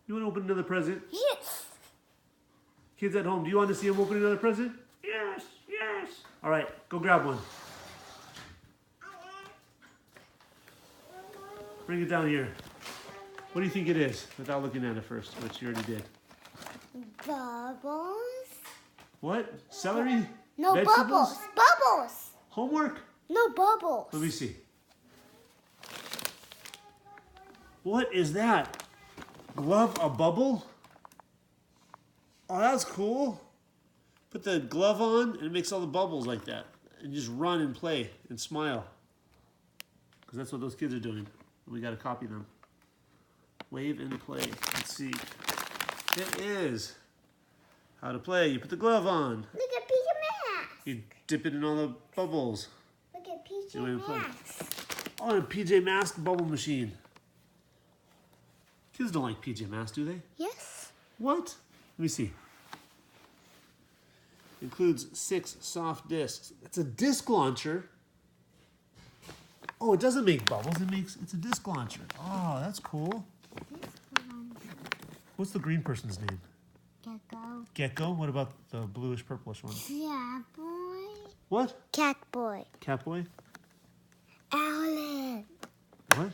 You want to open another present? Yes. Kids at home, do you want to see him open another present? Yes, yes. All right, go grab one. Bring it down here. What do you think it is? Without looking at it first, which you already did. Bubbles. What? Celery? No Vegetables? bubbles. Bubbles. Homework? No bubbles. Let me see. What is that? Glove a bubble? Oh, that's cool. Put the glove on and it makes all the bubbles like that. And just run and play and smile. Because that's what those kids are doing. We got to copy them. Wave and play. Let's see. It is. How to play. You put the glove on. Look at PJ Masks. You dip it in all the bubbles. Look at PJ You want to play? Masks. Oh, and a PJ Masks bubble machine. Kids don't like PJ Masks, do they? Yes. What? Let me see. Includes 6 soft discs. It's a disc launcher. Oh, it doesn't make bubbles. It's a disc launcher. Oh, that's cool. What's the green person's name? Gecko. Gecko? What about the bluish purplish one? Yeah, boy. What? Cat boy. Catboy? Owlet. What?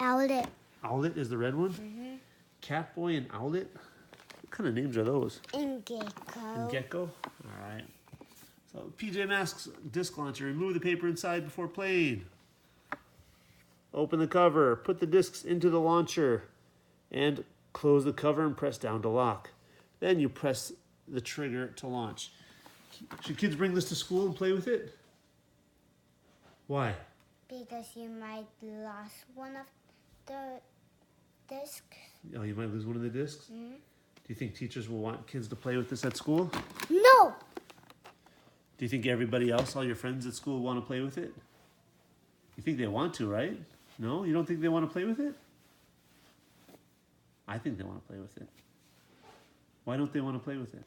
Owlet. Owlet is the red one? Catboy and Owlet? What kind of names are those? And Gecko. And Gecko? All right. So PJ Masks disc launcher. Remove the paper inside before playing. Open the cover. Put the discs into the launcher. And close the cover and press down to lock. Then you press the trigger to launch. Should kids bring this to school and play with it? Why? Because you might lose one of the discs. Oh, you might lose one of the discs? Do you think teachers will want kids to play with this at school? No. Do you think everybody else, all your friends at school, want to play with it? You think they want to, right? No? You don't think they want to play with it? I think they want to play with it. Why don't they want to play with it?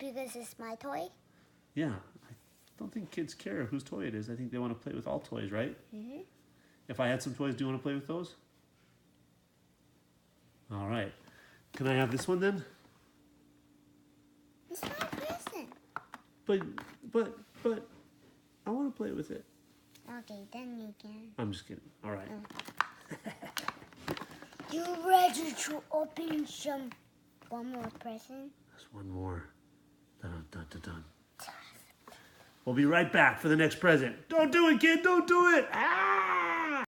Because it's my toy. Yeah, I don't think kids care whose toy it is. I think they want to play with all toys, right? If I had some toys, do you want to play with those? All right. Can I have this one then? It's my present. But, I want to play with it. Okay, then you can. I'm just kidding. All right. You ready to open one more present? There's one more. Dun, dun, dun, dun. We'll be right back for the next present. Don't do it, kid. Don't do it. Ah!